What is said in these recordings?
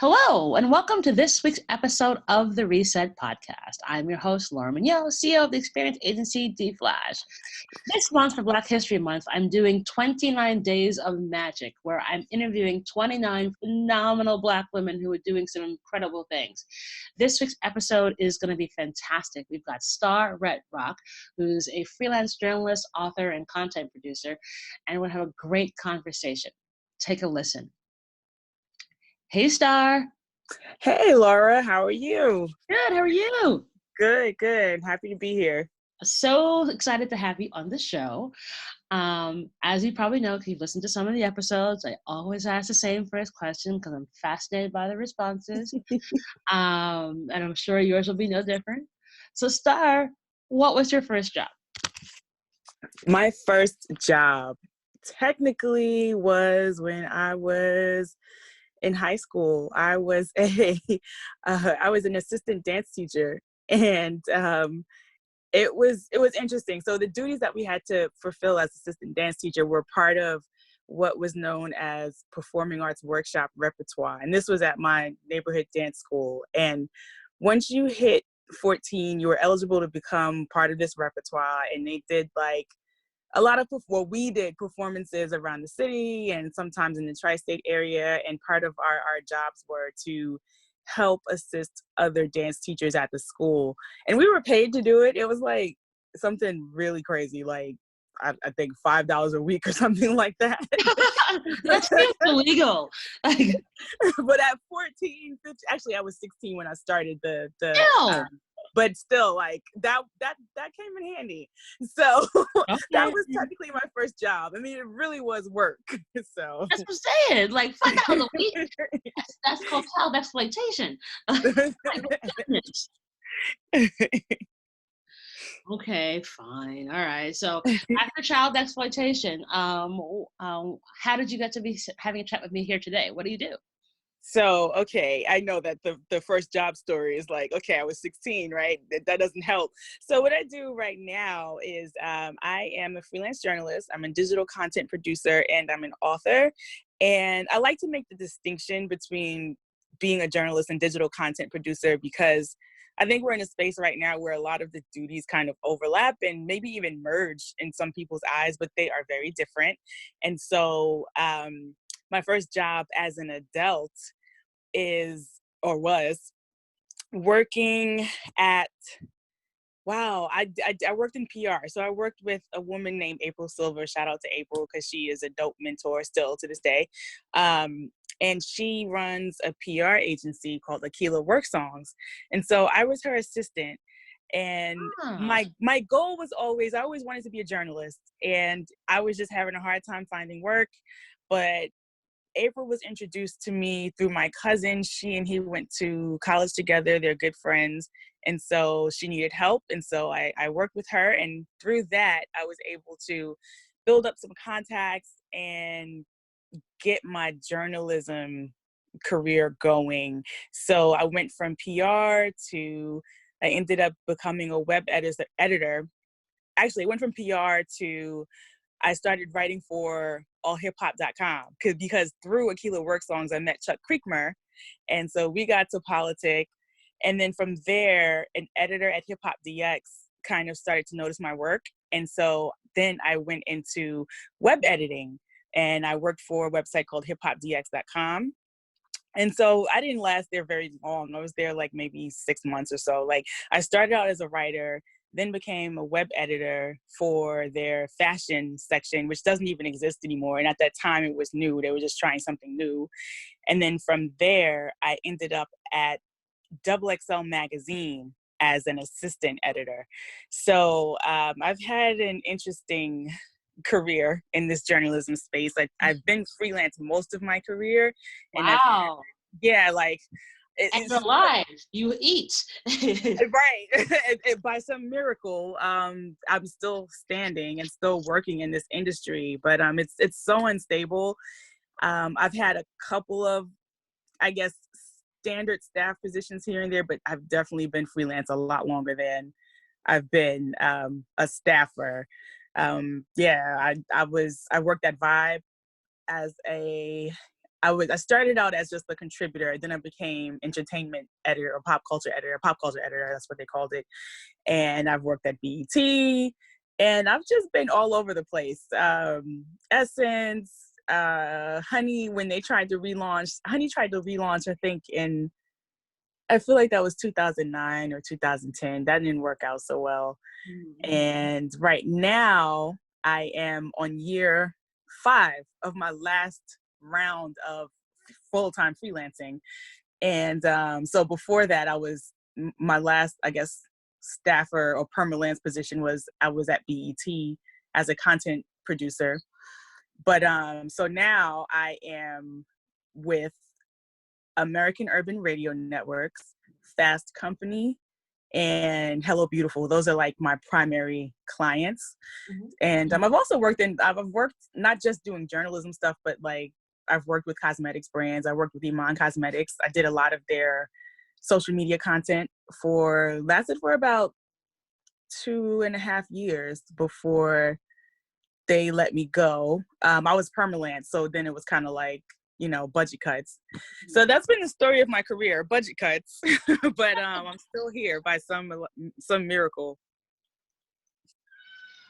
Hello, and welcome to this week's episode of the Reset Podcast. I'm your host, Laura Mignot, CEO of the experience agency D-Flash. This month for Black History Month, I'm doing 29 Days of Magic, where I'm interviewing 29 phenomenal Black women who are doing some incredible things. This week's episode is going to be fantastic. We've got Starr Rhett Rocque, who's a freelance journalist, author, and content producer, and we're going to have a great conversation. Take a listen. Hey, Starr. Hey, Laura, how are you? Good, how are you? Good. Happy to be here. So excited to have you on the show. As you probably know, if you've listened to some of the episodes, I always ask the same first question because I'm fascinated by the responses. And I'm sure yours will be no different. So, Starr, what was your first job? My first job technically was when I was in high school. I was I was an assistant dance teacher, and it was interesting. So the duties that we had to fulfill as assistant dance teacher were part of what was known as performing arts workshop repertoire, and this was at my neighborhood dance school. And once you hit 14, you were eligible to become part of this repertoire, and they did like a lot of, well, we did performances around the city and sometimes in the tri-state area. And part of our jobs were to help assist other dance teachers at the school. And we were paid to do it. It was like something really crazy, like I think $5 a week or something like that. That seems illegal. But at 14, 15, actually I was 16 when I started but still, like that came in handy. So Okay. that was technically my first job. I mean, it really was work. So that's what I'm saying. Like $5 a week. That's called child exploitation. Okay, fine. All right. So after child exploitation, how did you get to be having a chat with me here today? What do you do? So, okay, I know that the first job story is like, okay, I was 16, right? That doesn't help. So what I do right now is I am a freelance journalist. I'm a digital content producer and I'm an author. And I like to make the distinction between being a journalist and digital content producer because I think we're in a space right now where a lot of the duties kind of overlap and maybe even merge in some people's eyes, but they are very different. And so my first job as an adult was working at, I worked in PR. So I worked with a woman named April Silver. Shout out to April because she is a dope mentor still to this day. And she runs a PR agency called Aquila Work Songs. And so I was her assistant. And my goal was I always wanted to be a journalist. And I was just having a hard time finding work. But April was introduced to me through my cousin. She and he went to college together. They're good friends. And so she needed help. And so I worked with her. And through that, I was able to build up some contacts and get my journalism career going. So I went from PR I ended up becoming a web editor. Actually, I went from PR to I started writing for allhiphop.com because through Aquila Work Songs, I met Chuck Creekmer. And so we got to politic. And then from there, an editor at Hip Hop DX kind of started to notice my work. And so then I went into web editing and I worked for a website called hiphopdx.com. And so I didn't last there very long. I was there like maybe 6 months or so. Like I started out as a writer, then became a web editor for their fashion section, which doesn't even exist anymore. And at that time it was new. They were just trying something new. And then from there, I ended up at XXL Magazine as an assistant editor. So I've had an interesting career in this journalism space. I've been freelance most of my career. Wow. And like and you're alive, you eat. Right. By some miracle, I'm still standing and still working in this industry, but it's so unstable. I've had a couple of, I guess, standard staff positions here and there, but I've definitely been freelance a lot longer than I've been a staffer. I worked at Vibe as a I started out as just a contributor, then I became entertainment editor or pop culture editor, that's what they called it. And I've worked at BET, and I've just been all over the place. Essence, Honey, when they tried to relaunch, I think I feel like that was 2009 or 2010. That didn't work out so well. Mm-hmm. And right now I am on year 5 of my last round of full-time freelancing. And so before that, my last, I guess, staffer or permalance position I was at BET as a content producer. But so now I am with American Urban Radio Networks, Fast Company, and Hello Beautiful. Those are like my primary clients. Mm-hmm. And I've worked not just doing journalism stuff, but like I've worked with cosmetics brands. I worked with Iman Cosmetics. I did a lot of their social media content lasted for about 2.5 years before they let me go. I was permalance, so then it was kind of like, budget cuts. So that's been the story of my career, budget cuts. But I'm still here by some miracle.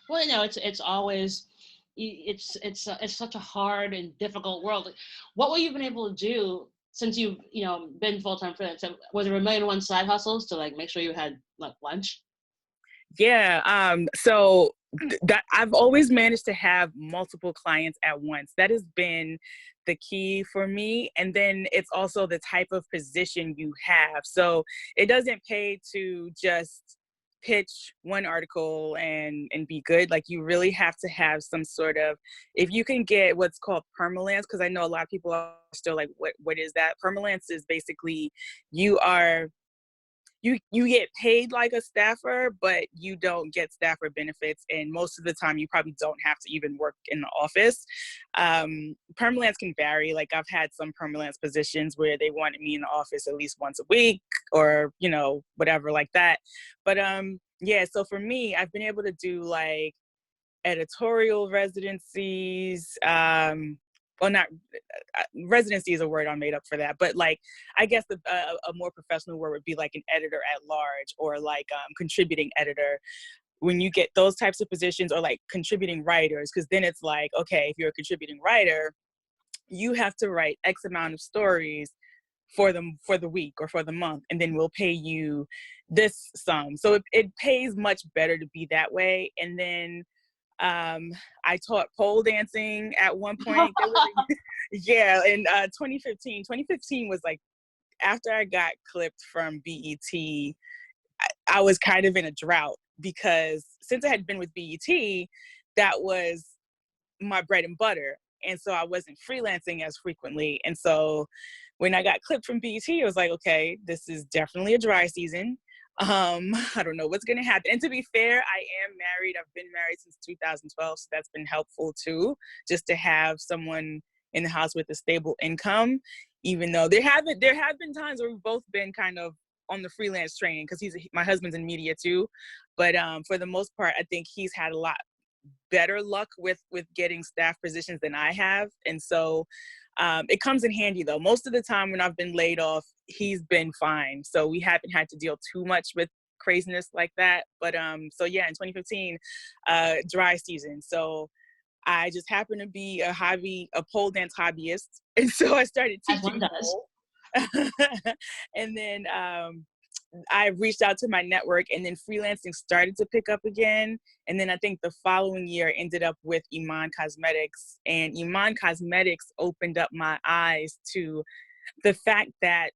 Well, it's always it's such a hard and difficult world. What were you been able to do since you've been full-time freelance? Was there 1,000,001 side hustles to like make sure you had like lunch? Yeah. So that I've always managed to have multiple clients at once. That has been the key for me. And then it's also the type of position you have. So it doesn't pay to just pitch one article and be good. Like you really have to have some sort of, if you can get what's called permalance, because I know a lot of people are still like, what is that? Permalance is basically you get paid like a staffer, but you don't get staffer benefits. And most of the time you probably don't have to even work in the office. Permalance can vary. Like I've had some permalance positions where they wanted me in the office at least once a week or, whatever like that. But yeah, so for me, I've been able to do like editorial residencies, well, not residency is a word I made up for that, but like I guess a more professional word would be like an editor at large or like contributing editor. When you get those types of positions, or like contributing writers, because then it's like, okay, if you're a contributing writer, you have to write X amount of stories for the week or for the month, and then we'll pay you this sum. So it pays much better to be that way. And then I taught pole dancing at one point. Yeah, in 2015. 2015 was like after I got clipped from BET, I was kind of in a drought because since I had been with BET, that was my bread and butter. And so I wasn't freelancing as frequently. And so when I got clipped from BET, I was like, okay, this is definitely a dry season. I don't know what's going to happen. And to be fair, I am married. I've been married since 2012. So that's been helppful too, just to have someone in the house with a stable income, even though there have been times where we've both been kind of on the freelance train because my husband's in media too. But for the most part, I think he's had a lot better luck with getting staff positions than I have. And so it comes in handy though. Most of the time when I've been laid off, he's been fine. So we haven't had to deal too much with craziness like that. But so yeah, in 2015, dry season. So I just happened to be a pole dance hobbyist. And so I started As one teaching does. pole. And then I reached out to my network, and then freelancing started to pick up again. And then I think the following year ended up with Iman Cosmetics, and Iman Cosmetics opened up my eyes to the fact that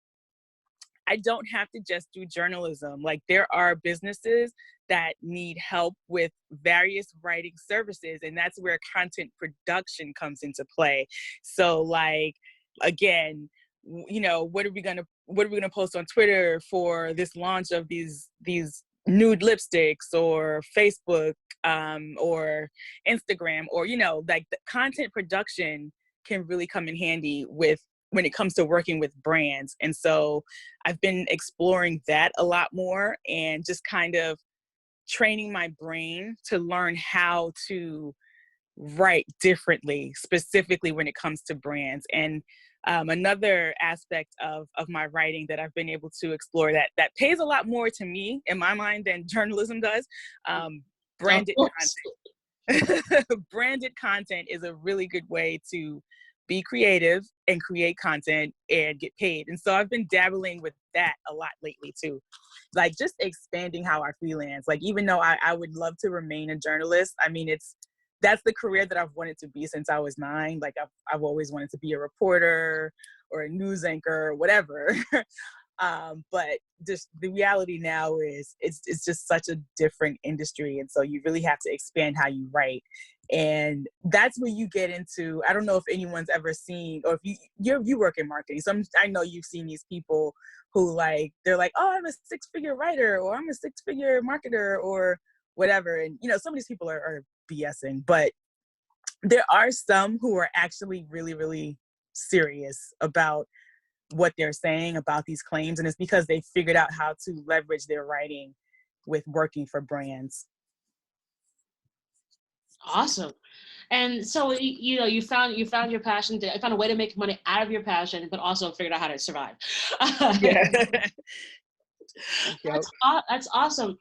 I don't have to just do journalism. Like there are businesses that need help with various writing services, and that's where content production comes into play. So like, again, what are we gonna post on Twitter for this launch of these nude lipsticks, or Facebook, or Instagram, or like the content production can really come in handy when it comes to working with brands. And so I've been exploring that a lot more and just kind of training my brain to learn how to write differently, specifically when it comes to brands. And Another aspect of my writing that I've been able to explore that pays a lot more to me in my mind than journalism does, branded content. Branded content is a really good way to be creative and create content and get paid. And so I've been dabbling with that a lot lately too. Like just expanding how I freelance. Like even though I would love to remain a journalist, I mean, that's the career that I've wanted to be since I was 9. Like I've always wanted to be a reporter or a news anchor or whatever. But just the reality now is it's just such a different industry. And so you really have to expand how you write. And that's where you get into, I don't know if anyone's ever seen, or if you work in marketing. So I know you've seen these people who they're like, oh, I'm a 6-figure writer, or I'm a 6-figure marketer, or whatever. And, some of these people are BSing, but there are some who are actually really, really serious about what they're saying about these claims. And it's because they figured out how to leverage their writing with working for brands. Awesome. And so, you found your passion, you found a way to make money out of your passion, but also figured out how to survive. Yeah. That's awesome.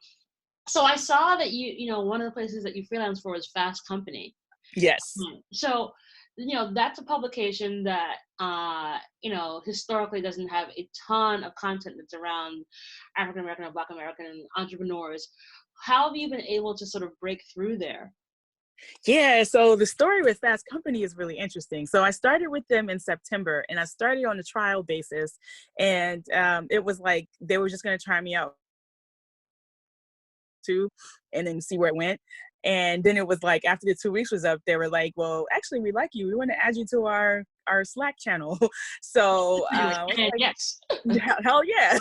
So I saw that one of the places that you freelance for was Fast Company. Yes. So, that's a publication that, historically doesn't have a ton of content that's around African American or Black American entrepreneurs. How have you been able to sort of break through there? Yeah, so the story with Fast Company is really interesting. So I started with them in September, and I started on a trial basis, and it was like they were just going to try me out too, and then see where it went. And then it was like after the 2 weeks was up, they were like, "Well, actually, we like you. We want to add you to our Slack channel." So yes, hell yeah.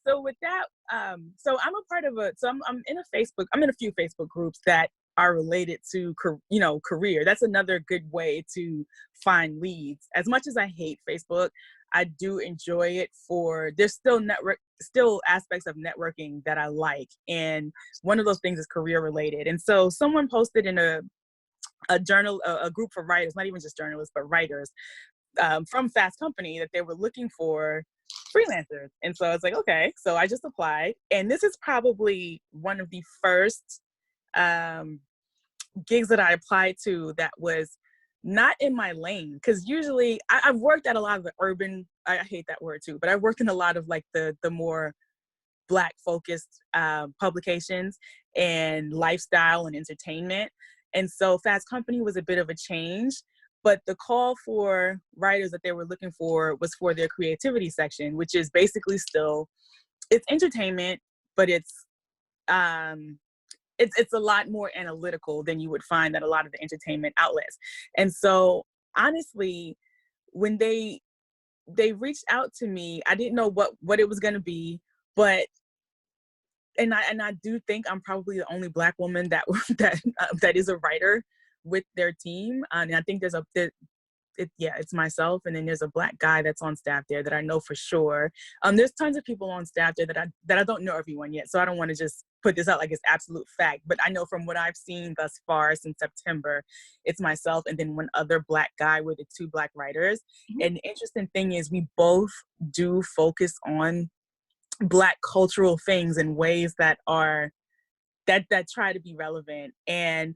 So with that, so I'm a part of I'm in a few Facebook groups that are related to career. That's another good way to find leads. As much as I hate Facebook, I do enjoy it there's still aspects of networking that I like. And one of those things is career related. And so someone posted in a group for writers, not even just journalists, but writers, from Fast Company, that they were looking for freelancers. And so I was like, okay. So I just applied. And this is probably one of the first gigs that I applied to that was not in my lane. Because usually I've worked at a lot of the urban, I hate that word too, but I've worked in a lot of like the more Black focused publications and lifestyle and entertainment. And so Fast Company was a bit of a change. But the call for writers that they were looking for was for their creativity section, which is basically it's entertainment, but it's a lot more analytical than you would find at a lot of the entertainment outlets. And so honestly, when they reached out to me, I didn't know what it was going to be, but and I do think I'm probably the only Black woman that is a writer with their team. And I think it's myself, and then there's a Black guy that's on staff there that I know for sure. There's tons of people on staff there that I don't know everyone yet, so I don't want to just put this out like it's absolute fact. But I know from what I've seen thus far since September, it's myself and then one other Black guy. We're the 2 Black writers. Mm-hmm. And the interesting thing is we both do focus on Black cultural things in ways that try to be relevant. And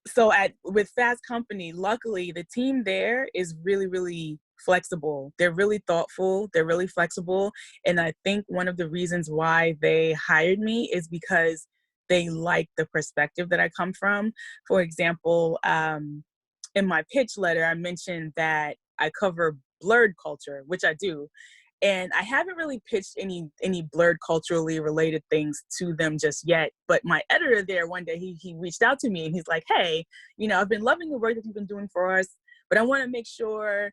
so with Fast Company, luckily the team there is really, really flexible. They're really thoughtful. They're really flexible. And I think one of the reasons why they hired me is because they like the perspective that I come from. For example, in my pitch letter, I mentioned that I cover blurred culture, which I do. And I haven't really pitched any blurred culturally related things to them just yet. But my editor there one day, he reached out to me and he's like, hey, I've been loving the work that you've been doing for us, but I want to make sure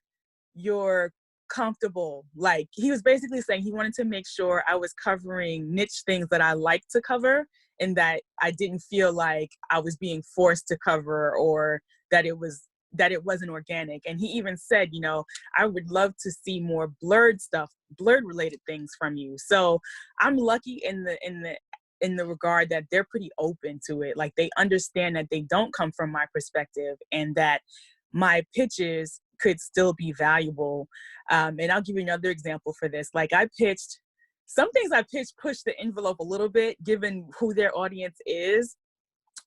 you're comfortable. Like, he was basically saying he wanted to make sure I was covering niche things that I like to cover, and that I didn't feel like I was being forced to cover, or that it wasn't organic. And he even said, I would love to see more blurred related things from you. So I'm lucky in the regard that they're pretty open to it. Like, they understand that they don't come from my perspective, and that my pitches could still be valuable. And I'll give you another example for this. Like some things I pitched push the envelope a little bit, given who their audience is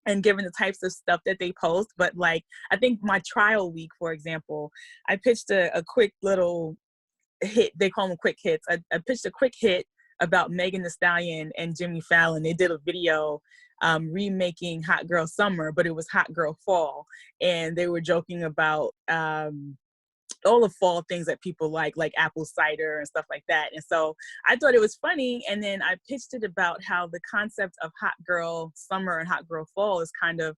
and given the types of stuff that they post. But like, I think my trial week, for example, I pitched a quick little hit. They call them quick hits. I pitched a quick hit about Megan Thee Stallion and Jimmy Fallon. They did a video remaking Hot Girl Summer, but it was Hot Girl Fall. And they were joking about all the fall things that people like apple cider and stuff like that. And so I thought it was funny. And then I pitched it about how the concept of Hot Girl Summer and Hot Girl Fall is kind of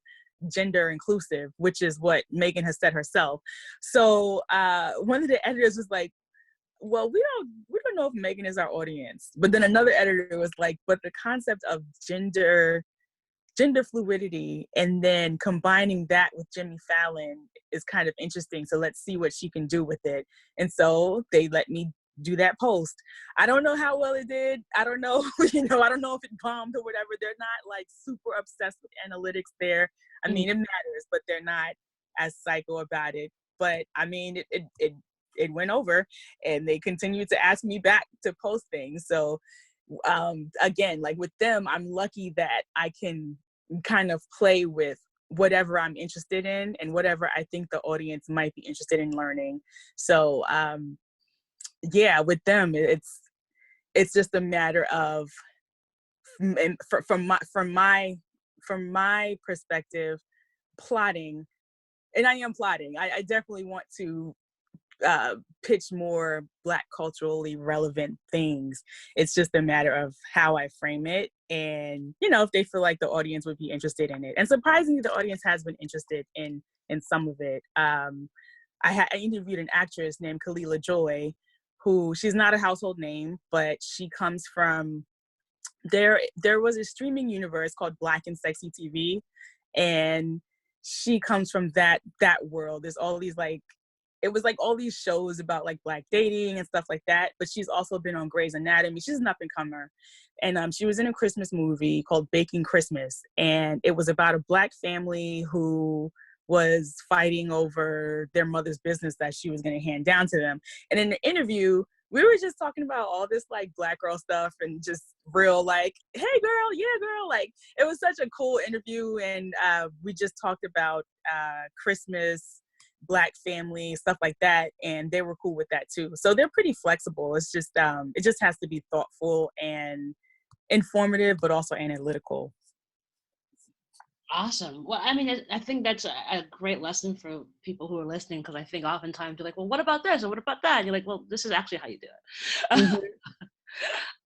gender inclusive, which is what Megan has said herself. So one of the editors was like, well, we don't know if Megan is our audience. But then another editor was like, but the concept of gender fluidity and then combining that with Jimmy Fallon is kind of interesting. So let's see what she can do with it. And so they let me do that post. I don't know how well it did. I don't know, I don't know if it bombed or whatever. They're not like super obsessed with analytics there. I mean, it matters, but they're not as psycho about it. But I mean, it went over, and they continued to ask me back to post things. So again, like with them, I'm lucky that I can kind of play with whatever I'm interested in and whatever I think the audience might be interested in learning. So yeah, with them, it's just a matter of, and from my perspective, plotting. And I am plotting. I definitely want to pitch more Black culturally relevant things. It's just a matter of how I frame it, and if they feel like the audience would be interested in it. And surprisingly, the audience has been interested in some of it. I interviewed an actress named Kalila Joy, who, she's not a household name, but she comes from there was a streaming universe called Black and Sexy TV, and she comes from that world. There's all these it was like all these shows about like Black dating and stuff like that. But she's also been on Grey's Anatomy. She's an up and comer. And she was in a Christmas movie called Baking Christmas. And it was about a Black family who was fighting over their mother's business that she was going to hand down to them. And in the interview, we were just talking about all this like Black girl stuff and just real like, hey girl, yeah girl. Like, it was such a cool interview. And we just talked about Christmas, Black family, stuff like that, and they were cool with that too. So they're pretty flexible. It's just it just has to be thoughtful and informative, but also analytical. Awesome. Well, I mean, I think that's a great lesson for people who are listening, because I think oftentimes you're like, well, what about this or what about that? And you're like, well, this is actually how you do it.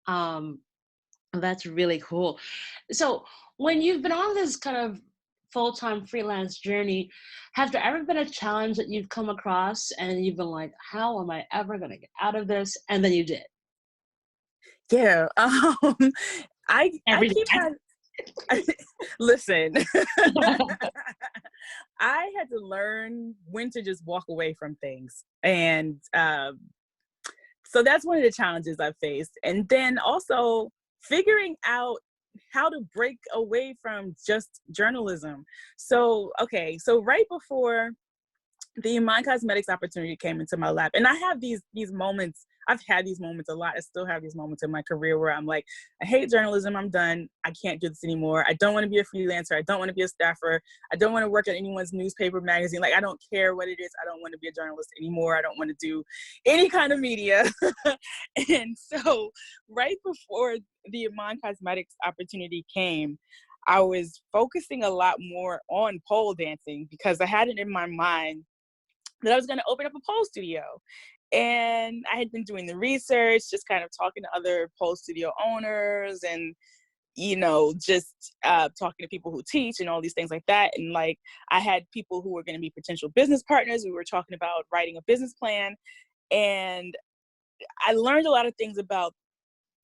Mm-hmm. That's really cool. So when you've been on this kind of full-time freelance journey, has there ever been a challenge that you've come across and you've been like, how am I ever going to get out of this? And then you did. Yeah. I keep having, listen, I had to learn when to just walk away from things. And so that's one of the challenges I've faced. And then also figuring out how to break away from just journalism. So right before the Iman Cosmetics opportunity came into my lap, and I have these moments. I've had these moments a lot. I still have these moments in my career where I'm like, I hate journalism. I'm done. I can't do this anymore. I don't want to be a freelancer. I don't want to be a staffer. I don't want to work at anyone's newspaper, magazine. Like, I don't care what it is. I don't want to be a journalist anymore. I don't want to do any kind of media. And so right before the Iman Cosmetics opportunity came, I was focusing a lot more on pole dancing, because I had it in my mind that I was going to open up a pole studio. And I had been doing the research, just kind of talking to other pole studio owners and, just talking to people who teach and all these things like that. And like, I had people who were going to be potential business partners. We were talking about writing a business plan. And I learned a lot of things about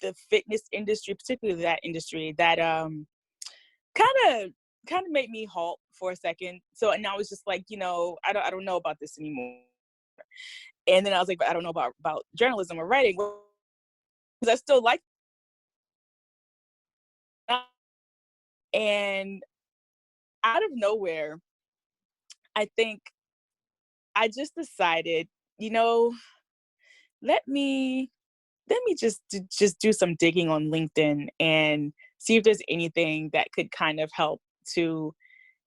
the fitness industry, particularly that industry, that kind of made me halt for a second. So, and I was just like, I don't know about this anymore. And then I was like, but I don't know about journalism or writing, because I still like. And out of nowhere, I think I just decided, you know, let me just do some digging on LinkedIn and see if there's anything that could kind of help to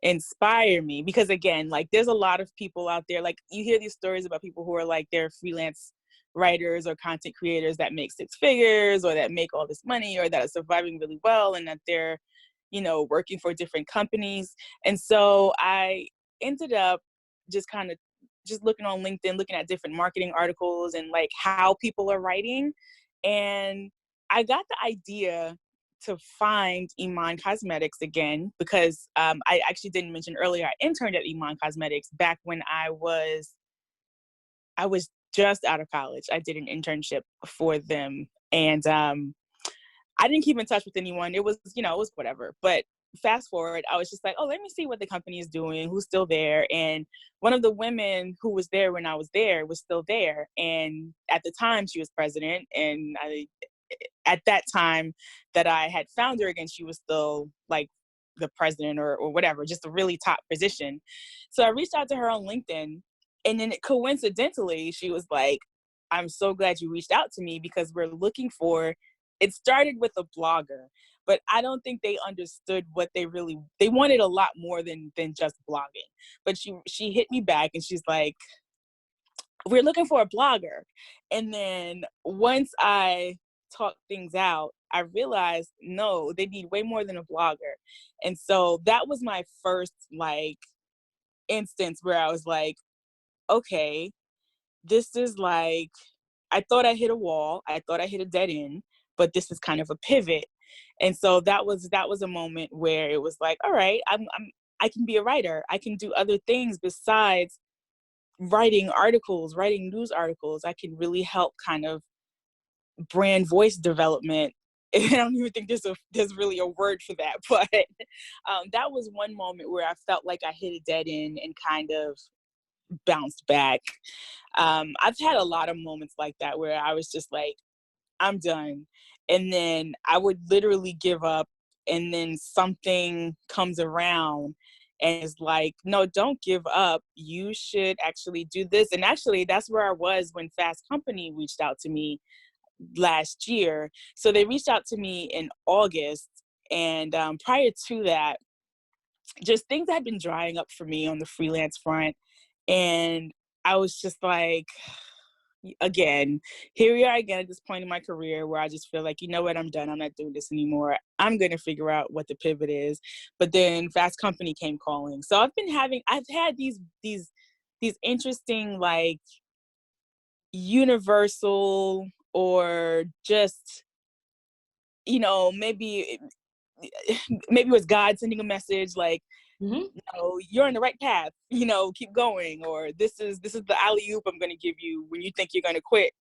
inspire me. Because again, like there's a lot of people out there, like you hear these stories about people who are like they're freelance writers or content creators that make six figures or that make all this money or that are surviving really well and that they're, working for different companies. And so I ended up just kind of just looking on LinkedIn, looking at different marketing articles and like how people are writing. And I got the idea to find Iman Cosmetics again, because I actually didn't mention earlier, I interned at Iman Cosmetics back when I was just out of college. I did an internship for them. And I didn't keep in touch with anyone. It was, it was whatever. But fast forward, I was just like, oh, let me see what the company is doing, who's still there. And one of the women who was there when I was there was still there. And at the time she was president. And at that time that I had found her again, she was still like the president or whatever, just a really top position. So I reached out to her on LinkedIn, and then coincidentally, she was like, I'm so glad you reached out to me because we're looking for, it started with a blogger, but I don't think they understood what they wanted a lot more than just blogging. But she hit me back and she's like, we're looking for a blogger. And then once I talked things out, I realized, no, they need way more than a blogger. And so that was my first like instance where I was like, okay, this is like, I thought I hit a wall. I thought I hit a dead end, but this is kind of a pivot. And so that was a moment where it was like, all right, I can be a writer. I can do other things besides writing articles, writing news articles. I can really help kind of brand voice development. I don't even think there's really a word for that, but that was one moment where I felt like I hit a dead end and kind of bounced back. I've had a lot of moments like that where I was just like, I'm done. And then I would literally give up, and then something comes around and is like, no, don't give up. You should actually do this. And actually, that's where I was when Fast Company reached out to me last year. So they reached out to me in August. And prior to that, just things had been drying up for me on the freelance front. And I was just like, again, here we are again at this point in my career where I just feel like, you know what, I'm done. I'm not doing this anymore. I'm going to figure out what the pivot is. But then Fast Company came calling. So I've had these interesting, like, universal or just, maybe it was God sending a message like, Mm-hmm. you're on the right path, keep going, or this is the alley-oop I'm going to give you when you think you're going to quit.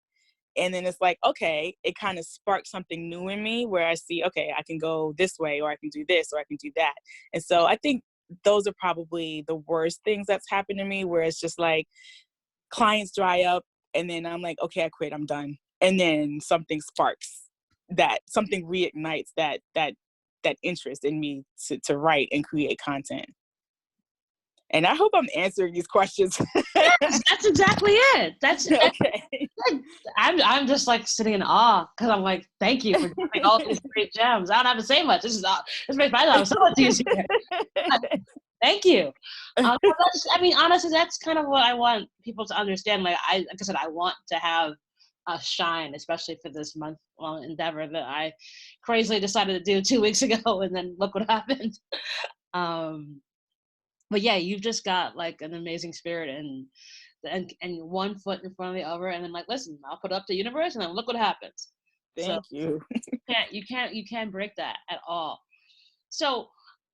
And then it's like, okay, it kind of sparks something new in me where I see, okay, I can go this way, or I can do this, or I can do that. And so I think those are probably the worst things that's happened to me, where it's just like clients dry up and then I'm like, okay, I quit, I'm done. And then something sparks something reignites that interest in me to write and create content. And I hope I'm answering these questions. Yes, that's exactly it. That's okay. I'm just like sitting in awe because I'm like, thank you for dropping all these great gems. I don't have to say much. This makes my life so much easier. Thank you. Honestly, that's kind of what I want people to understand. Like I said, I want to have a shine, especially for this month-long endeavor that I crazily decided to do 2 weeks ago, and then look what happened. But yeah, you've just got like an amazing spirit and one foot in front of the other, and then like, listen, I'll put it up to the universe, and then look what happens. Thank you. You can't break that at all. So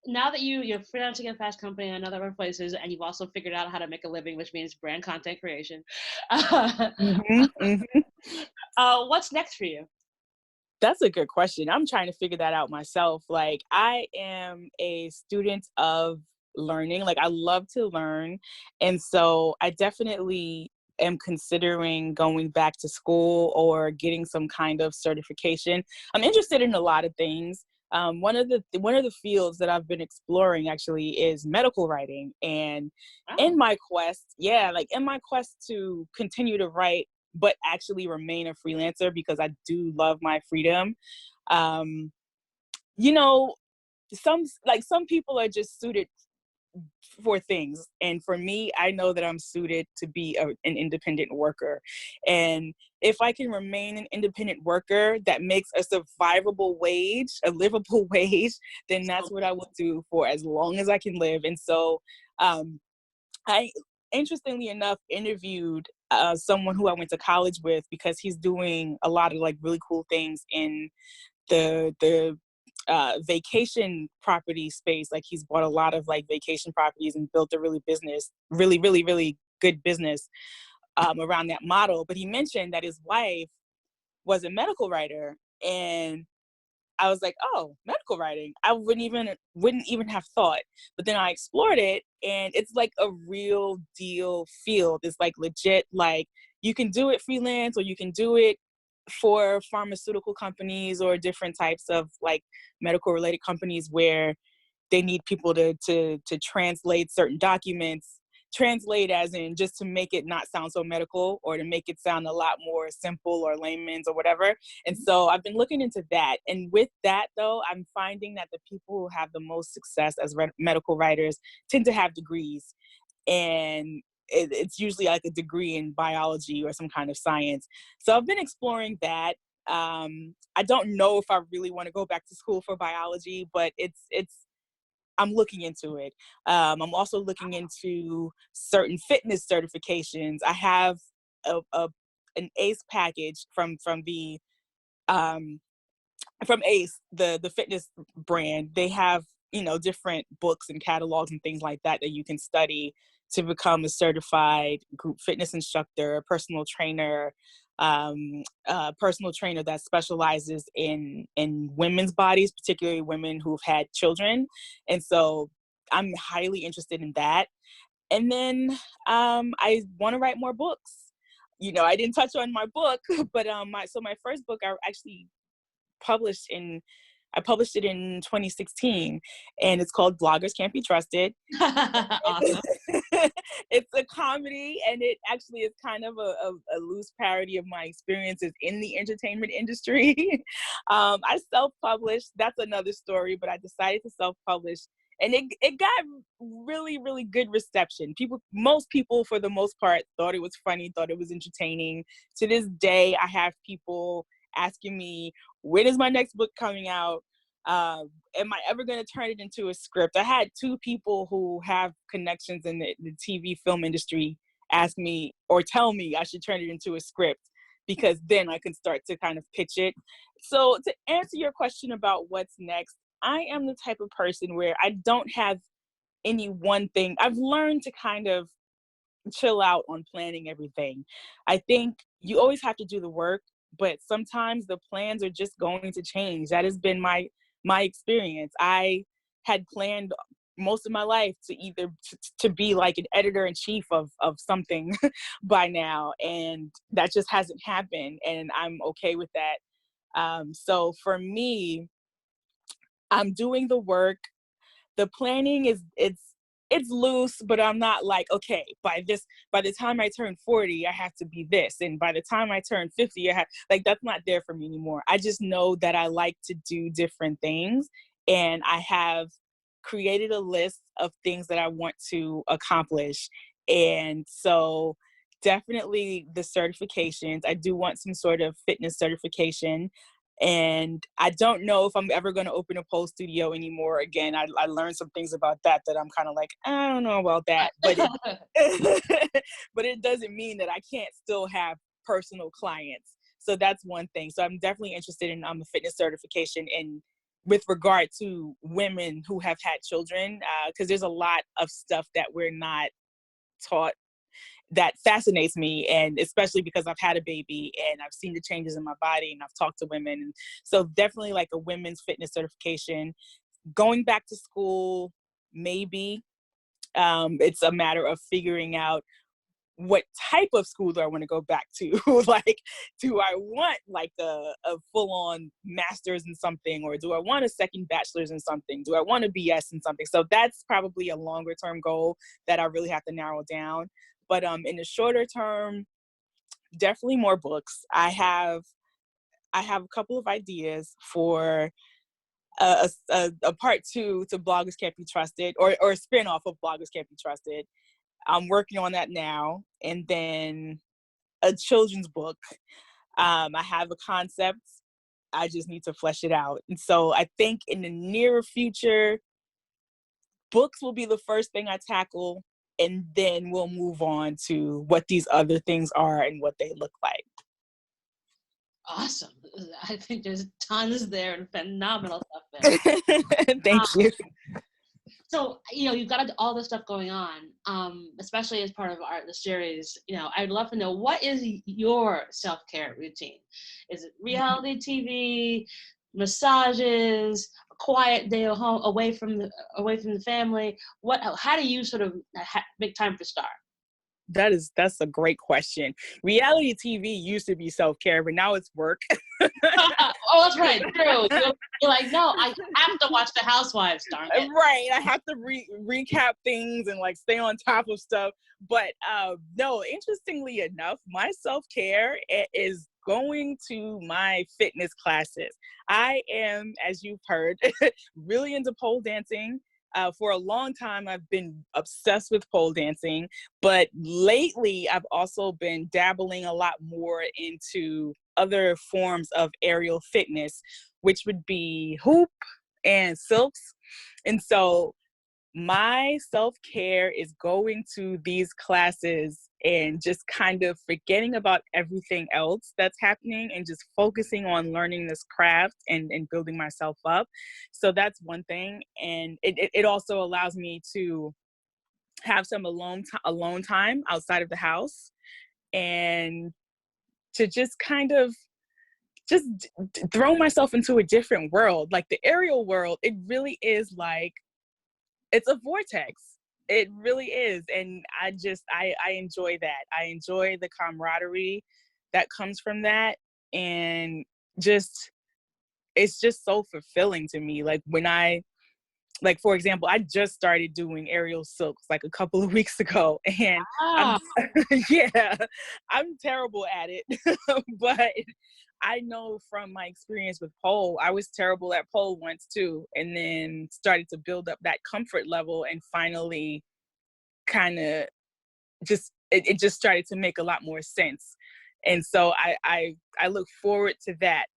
now that you're freelancing in Fast Company and other places, and you've also figured out how to make a living, which means brand content creation, what's next for you? That's a good question. I'm trying to figure that out myself. Like, I am a student of learning. Like, I love to learn. And so I definitely am considering going back to school or getting some kind of certification. I'm interested in a lot of things. One of the fields that I've been exploring actually is medical writing. And in my quest, to continue to write, but actually remain a freelancer because I do love my freedom. You know, some people are just suited for things, and for me, I know that I'm suited to be an independent worker. And if I can remain an independent worker that makes a survivable wage, a livable wage, then that's what I will do for as long as I can live. And so I interestingly enough interviewed someone who I went to college with, because he's doing a lot of like really cool things in the vacation property space. Like, he's bought a lot of like vacation properties and built a really good business around that model. But he mentioned that his wife was a medical writer, and I was like, oh, medical writing. I wouldn't even have thought. But then I explored it, and it's like a real deal field. It's like legit, like you can do it freelance, or you can do it for pharmaceutical companies or different types of like medical related companies where they need people to translate certain documents, translate as in just to make it not sound so medical, or to make it sound a lot more simple or layman's or whatever. And so I've been looking into that. And with that though, I'm finding that the people who have the most success as medical writers tend to have degrees. And it's usually like a degree in biology or some kind of science. So I've been exploring that. I don't know if I really want to go back to school for biology, but I'm looking into it. I'm also looking into certain fitness certifications. I have an ACE package um, from ACE, the fitness brand. They have, different books and catalogs and things like that you can study to become a certified group fitness instructor, personal trainer that specializes in women's bodies, particularly women who've had children. And so I'm highly interested in that. And then I want to write more books. I didn't touch on my book, but my first book I actually published in I published it in 2016, and it's called Bloggers Can't Be Trusted. Awesome. It's a comedy, and it actually is kind of a loose parody of my experiences in the entertainment industry. I self-published. That's another story, but I decided to self-publish, and it got really, really good reception. Most people, for the most part, thought it was funny, thought it was entertaining. To this day, I have people asking me, when is my next book coming out? Am I ever going to turn it into a script? I had two people who have connections in the TV film industry ask me or tell me I should turn it into a script, because then I can start to kind of pitch it. So to answer your question about what's next, I am the type of person where I don't have any one thing. I've learned to kind of chill out on planning everything. I think you always have to do the work, but sometimes the plans are just going to change. That has been my experience. I had planned most of my life to either to be like an editor-in-chief of something by now, and that just hasn't happened, and I'm okay with that. So for me, I'm doing the work. The planning it's loose, but I'm not like, okay, by the time I turn 40, I have to be this, and by the time I turn 50, that's not there for me anymore. I just know that I like to do different things, and I have created a list of things that I want to accomplish. And so definitely the certifications. I do want some sort of fitness certification. And I don't know if I'm ever going to open a pole studio anymore again. I learned some things about that I'm kind of like, I don't know about that. But but it doesn't mean that I can't still have personal clients. So that's one thing. So I'm definitely interested in a fitness certification in with regard to women who have had children, because there's a lot of stuff that we're not taught that fascinates me, and especially because I've had a baby and I've seen the changes in my body and I've talked to women. And so definitely like a women's fitness certification. Going back to school, maybe. It's a matter of figuring out what type of school do I want to go back to? Like, do I want like a full-on master's in something, or do I want a second bachelor's in something? Do I want a BS in something? So that's probably a longer term goal that I really have to narrow down. But in the shorter term, definitely more books. I have a couple of ideas for a part two to Bloggers Can't Be Trusted, or a spin-off of Bloggers Can't Be Trusted. I'm working on that now. And then a children's book. I have a concept. I just need to flesh it out. And so I think in the near future, books will be the first thing I tackle, and then we'll move on to what these other things are and what they look like. Awesome. I think there's tons there and phenomenal stuff there. Thank you. So, you've got all this stuff going on, especially as part of the series. I'd love to know, what is your self-care routine? Is it reality TV, massages, a quiet day at home, away from the family? How do you sort of make time for Starr? That's a great question. Reality TV used to be self-care, but now it's work. Oh, that's right. True. You're like, no, I have to watch The Housewives, darn it. Right. I have to recap things and like stay on top of stuff. But no, interestingly enough, my self-care is going to my fitness classes. I am, as you've heard, really into pole dancing. For a long time, I've been obsessed with pole dancing, but lately I've also been dabbling a lot more into other forms of aerial fitness, which would be hoop and silks. And so my self-care is going to these classes and just kind of forgetting about everything else that's happening and just focusing on learning this craft and building myself up. So that's one thing. And it also allows me to have some alone time outside of the house, and to just kind of just throw myself into a different world. Like the aerial world, it really is like, it's a vortex. It really is. And I enjoy that. I enjoy the camaraderie that comes from that. And it's just so fulfilling to me. Like for example, I just started doing aerial silks like a couple of weeks ago, and yeah, I'm terrible at it, but I know from my experience with pole, I was terrible at pole once too, and then started to build up that comfort level, and finally kind of it just started to make a lot more sense. And so I look forward to that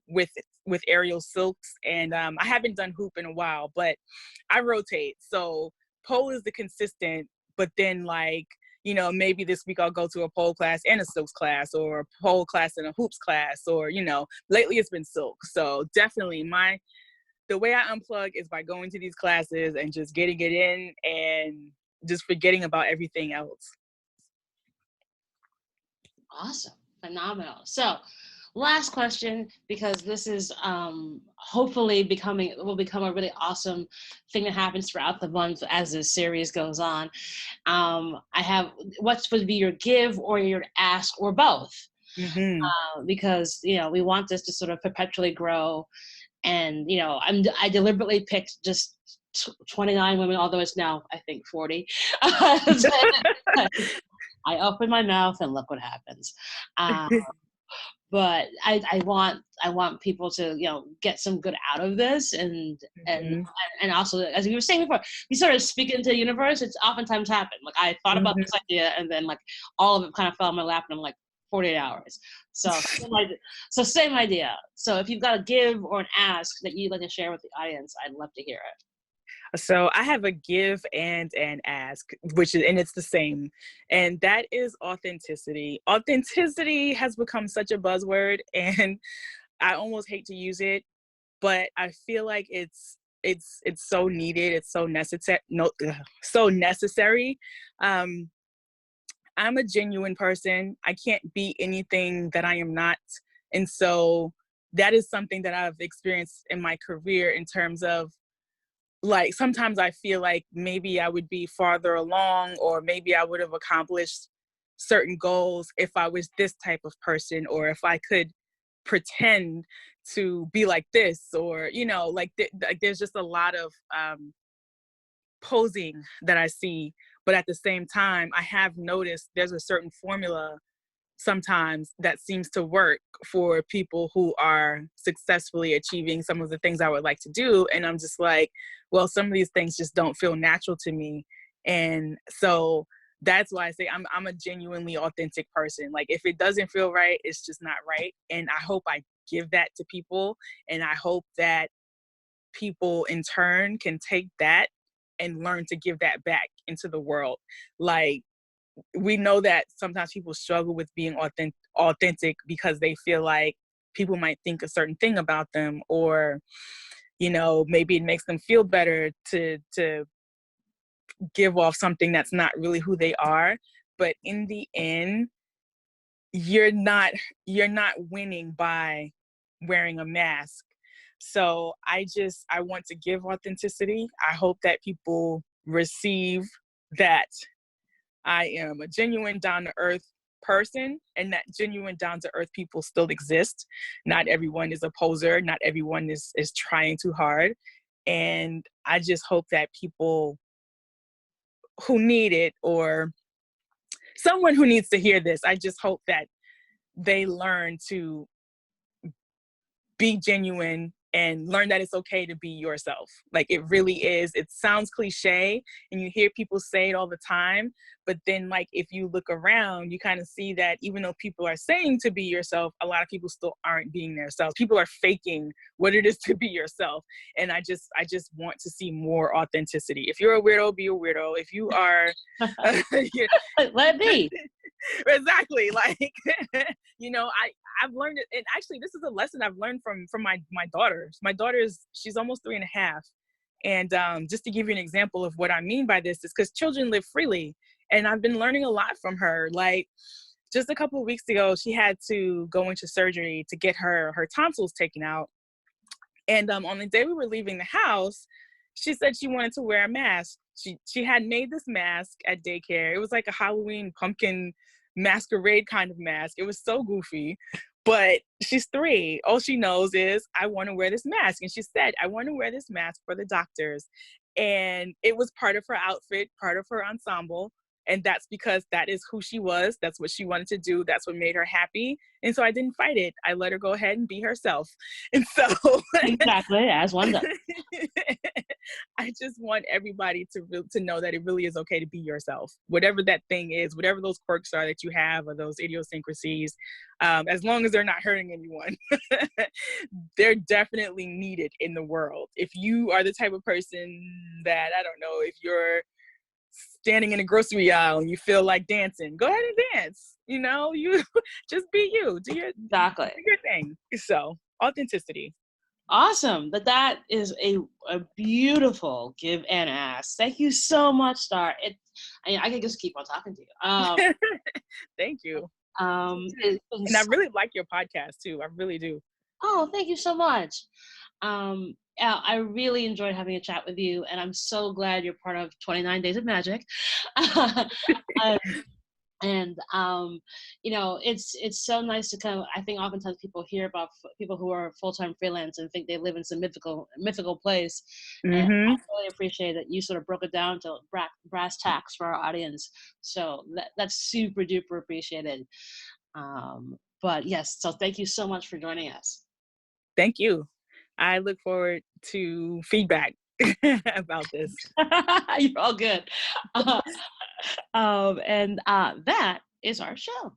with aerial silks. And I haven't done hoop in a while, but I rotate. So pole is the consistent, but then maybe this week I'll go to a pole class and a silks class, or a pole class and a hoops class, or, lately it's been silk. So definitely the way I unplug is by going to these classes and just getting it in and just forgetting about everything else. Awesome. Phenomenal. So last question, because this is hopefully will become a really awesome thing that happens throughout the month as this series goes on. I have, what would be your give or your ask, or both? Mm-hmm. Because, we want this to sort of perpetually grow. And, I deliberately picked just 29 women, although it's now, I think, 40. I open my mouth and look what happens. But I want people to, get some good out of this, and also, as you were saying before, you sort of speak into the universe. It's oftentimes happened. Like, I thought about this idea, and then all of it kind of fell in my lap, and I'm like, 48 hours. So same idea. So if you've got a give or an ask that you'd like to share with the audience, I'd love to hear it. So I have a give and an ask, and it's the same. And that is authenticity. Authenticity has become such a buzzword, and I almost hate to use it, but I feel like it's so needed. It's so necessary. So necessary. I'm a genuine person. I can't be anything that I am not. And so that is something that I've experienced in my career, in terms of, like, sometimes I feel like maybe I would be farther along, or maybe I would have accomplished certain goals if I was this type of person, or if I could pretend to be like this, or, you know, like, like there's just a lot of posing that I see. But at the same time, I have noticed there's a certain formula sometimes that seems to work for people who are successfully achieving some of the things I would like to do. And I'm just like, well, some of these things just don't feel natural to me. And so that's why I say I'm a genuinely authentic person. Like, if it doesn't feel right, it's just not right. And I hope I give that to people. And I hope that people in turn can take that and learn to give that back into the world. Like, we know that sometimes people struggle with being authentic because they feel like people might think a certain thing about them, or, you know, maybe it makes them feel better to give off something that's not really who they are. But in the end, you're not winning by wearing a mask. So I want to give authenticity. I hope that people receive that I am a genuine, down-to-earth person, and that genuine, down-to-earth people still exist. Not everyone is a poser. Not everyone is trying too hard. And I just hope that people who need it, or someone who needs to hear this, I just hope that they learn to be genuine and learn that it's okay to be yourself. Like, it really is. It sounds cliche and you hear people say it all the time, but then, like, if you look around, you kind of see that even though people are saying to be yourself, a lot of people still aren't being themselves. People are faking what it is to be yourself. And I just want to see more authenticity. If you're a weirdo, be a weirdo. If you are let it be. Exactly. Like, you know, I've learned it. And actually, this is a lesson I've learned from my daughters. My she's almost 3.5. And just to give you an example of what I mean by this is because children live freely. And I've been learning a lot from her. Like, just a couple of weeks ago, she had to go into surgery to get her tonsils taken out. And on the day we were leaving the house, she said she wanted to wear a mask. She had made this mask at daycare. It was like a Halloween pumpkin masquerade kind of mask. It was so goofy, but she's 3. All she knows is, I want to wear this mask. And she said, I want to wear this mask for the doctors. And it was part of her outfit, part of her ensemble. And that's because that is who she was. That's what she wanted to do. That's what made her happy. And so I didn't fight it. I let her go ahead and be herself. And so exactly, as one does. I just want everybody to know that it really is okay to be yourself. Whatever that thing is, whatever those quirks are that you have, or those idiosyncrasies, as long as they're not hurting anyone, they're definitely needed in the world. If you are the type of person that, I don't know, if you're standing in a grocery aisle and you feel like dancing, go ahead and dance. You know, you just be you. Do your thing. So, authenticity. Awesome. That is a beautiful give and ask. Thank you so much, Starr. I can just keep on talking to you. Thank you. And I really like your podcast too. I really do. Oh, thank you so much. Yeah, I really enjoyed having a chat with you, and I'm so glad you're part of 29 Days of Magic. And you know, it's so nice to kind of, I think oftentimes people hear about people who are full-time freelance and think they live in some mythical place. Mm-hmm. And I really appreciate that you sort of broke it down to brass tacks for our audience. So that's super duper appreciated. But yes, so thank you so much for joining us. Thank you. I look forward to feedback about this. You're all good. And that is our show.